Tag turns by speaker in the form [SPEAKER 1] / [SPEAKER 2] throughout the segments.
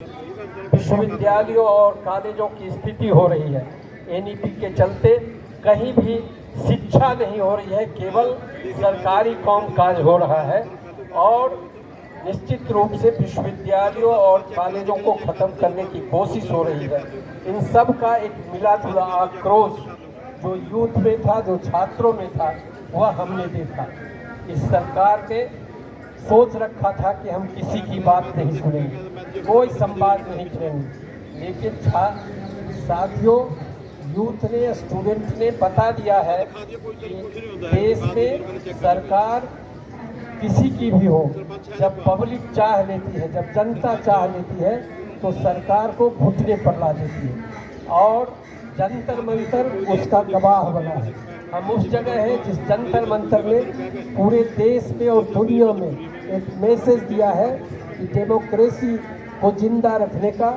[SPEAKER 1] विश्वविद्यालयों और कॉलेजों की स्थिति हो रही है। एनईपी के चलते कहीं भी शिक्षा नहीं हो रही है, केवल सरकारी कामकाज हो रहा है और निश्चित रूप से विश्वविद्यालयों और कॉलेजों को खत्म करने की कोशिश हो रही है। इन सब का एक मिला जुला आक्रोश जो यूथ में था, जो छात्रों में था, वह हमने देखा। इस सरकार ने सोच रखा था कि हम किसी की बात नहीं सुनेंगे, कोई संवाद नहीं करेंगे, लेकिन साथियों, यूथ ने, स्टूडेंट ने बता दिया है कि देश में सरकार किसी की भी हो, जब पब्लिक चाह लेती है, जब जनता चाह लेती है, तो सरकार को घुटने पर ला देती है और जंतर मंतर उसका गवाह बना है। हम उस जगह हैं जिस जंतर मंतर ने पूरे देश में और दुनिया में एक मैसेज दिया है कि डेमोक्रेसी को जिंदा रखने का,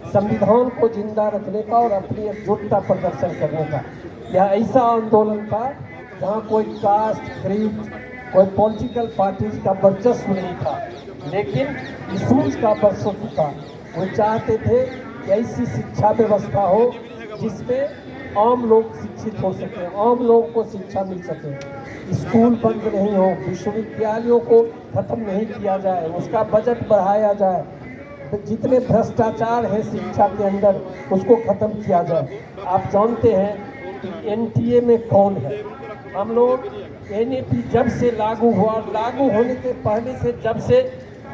[SPEAKER 1] संविधान को जिंदा रखने का और अपनी एकजुटता प्रदर्शन करने का। यह ऐसा आंदोलन था जहां कोई कास्ट, क्रीड, कोई पॉलिटिकल पार्टीज का वर्चस्व नहीं था, लेकिन इशूज का वर्चस्व था। वो चाहते थे कि ऐसी शिक्षा व्यवस्था हो जिसमें आम लोग शिक्षित हो सके, आम लोगों को शिक्षा मिल सके, स्कूल बंद नहीं हो, विश्वविद्यालयों को खत्म नहीं किया जाए, उसका बजट बढ़ाया जाए, जितने भ्रष्टाचार है शिक्षा के अंदर उसको खत्म किया जाए। आप जानते हैं कि एनटीए में कौन है। हम लोग एनईपी जब से लागू हुआ, लागू होने के पहले से, जब से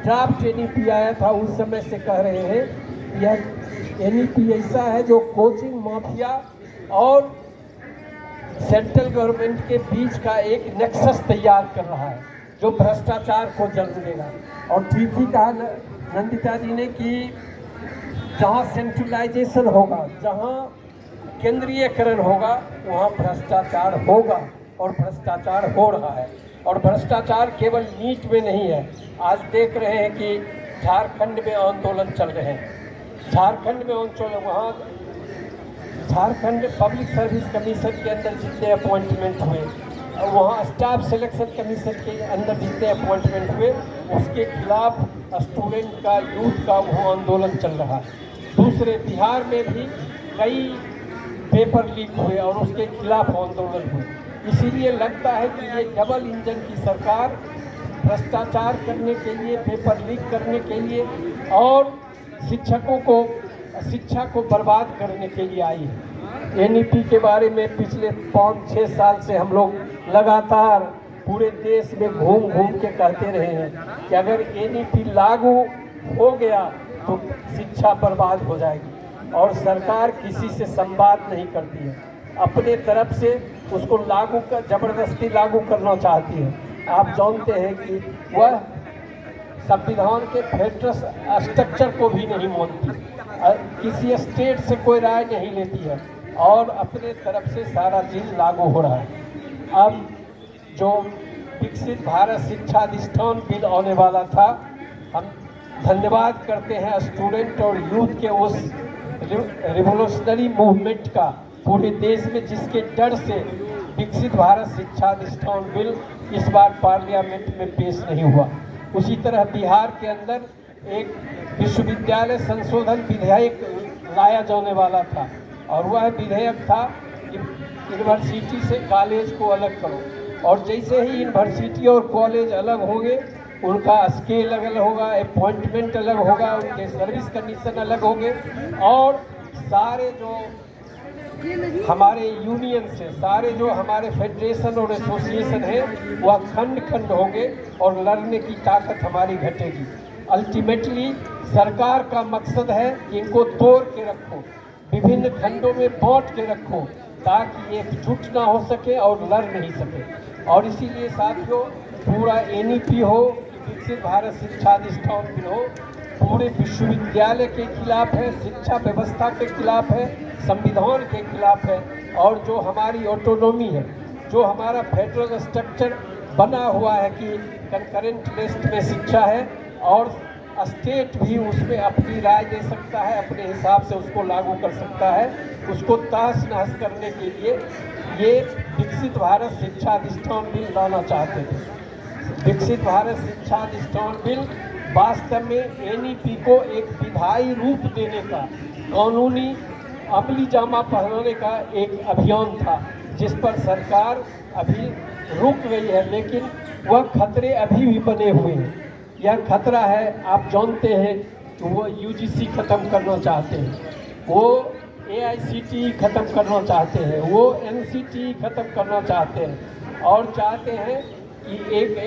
[SPEAKER 1] ड्राफ्ट एनईपी आया था, उस समय से कह रहे हैं यह एनईपी ऐसा है जो कोचिंग माफिया और सेंट्रल गवर्नमेंट के बीच का एक नेक्सस तैयार कर रहा है जो भ्रष्टाचार को जन्म देगा। और ठीक ही कहा नंदिता जी ने कि जहाँ सेंट्रलाइजेशन होगा, जहाँ केंद्रीयकरण होगा, वहाँ भ्रष्टाचार होगा और भ्रष्टाचार हो रहा है। और भ्रष्टाचार केवल नीट में नहीं है। आज देख रहे हैं कि झारखंड में आंदोलन चल रहे हैं, झारखंड में आंदोलन, वहाँ झारखंड पब्लिक सर्विस कमीशन के अंदर जितने अपॉइंटमेंट हुए, वहाँ स्टाफ सिलेक्शन कमीशन के अंदर जितने अपॉइंटमेंट हुए, उसके खिलाफ स्टूडेंट का, यूथ का वो आंदोलन चल रहा है। दूसरे बिहार में भी कई पेपर लीक हुए और उसके खिलाफ आंदोलन हुए। इसीलिए लगता है कि ये डबल इंजन की सरकार भ्रष्टाचार करने के लिए, पेपर लीक करने के लिए और शिक्षकों को, शिक्षा को बर्बाद करने के लिए आई है। एनईपी के बारे में पिछले 5-6 साल से हम लोग लगातार पूरे देश में घूम घूम के कहते रहे हैं कि अगर एनईपी लागू हो गया तो शिक्षा बर्बाद हो जाएगी, और सरकार किसी से संवाद नहीं करती है, अपने तरफ से उसको जबरदस्ती लागू करना चाहती है। आप जानते हैं कि वह संविधान के फेडरल स्ट्रक्चर को भी नहीं मानती, किसी स्टेट से कोई राय नहीं लेती है और अपने तरफ से सारा चीज़ लागू हो रहा है। अब जो विकसित भारत शिक्षा अधिष्ठान बिल आने वाला था, हम धन्यवाद करते हैं स्टूडेंट और यूथ के उस रिवोल्यूशनरी मूवमेंट का पूरे देश में, जिसके डर से विकसित भारत शिक्षा अधिष्ठान बिल इस बार पार्लियामेंट में पेश नहीं हुआ। उसी तरह बिहार के अंदर एक विश्वविद्यालय संशोधन विधेयक लाया जाने वाला था और वह विधेयक था कि यूनिवर्सिटी से कॉलेज को अलग करो, और जैसे ही यूनिवर्सिटी और कॉलेज अलग होंगे, उनका स्केल अलग होगा, अपॉइंटमेंट अलग होगा, उनके सर्विस कंडीशन अलग होंगे और सारे जो हमारे यूनियन से, सारे जो हमारे फेडरेशन और एसोसिएशन है, वह खंड खंड होंगे और लड़ने की ताकत हमारी घटेगी। अल्टीमेटली सरकार का मकसद है कि इनको तोड़ के रखो, विभिन्न खंडों में बांट के रखो, ताकि एकजुट ना हो सके और लड़ नहीं सके। और इसीलिए साथियों, पूरा एनईपी हो, विकसित भारत शिक्षा अधिष्ठान बिल हो, पूरे विश्वविद्यालय के खिलाफ है, शिक्षा व्यवस्था के खिलाफ है, संविधान के खिलाफ है। और जो हमारी ऑटोनॉमी है, जो हमारा फेडरल स्ट्रक्चर बना हुआ है कि कंकरेंट लिस्ट में शिक्षा है और स्टेट भी उसमें अपनी राय दे सकता है, अपने हिसाब से उसको लागू कर सकता है, उसको तहस नहस करने के लिए ये विकसित भारत शिक्षा अधिष्ठान बिल लाना चाहते थे। विकसित भारत शिक्षा अधिष्ठान बिल वास्तव में एनईपी को एक विधायी रूप देने का, कानूनी अमली जामा पहनाने का एक अभियान था, जिस पर सरकार अभी रुक गई है, लेकिन वह खतरे अभी भी बने हुए हैं। यह खतरा है, आप जानते हैं कि वो यूजीसी खत्म करना चाहते हैं, वो एआईसीटी खत्म करना चाहते हैं, वो एनसीटी खत्म करना चाहते हैं, और चाहते हैं कि एक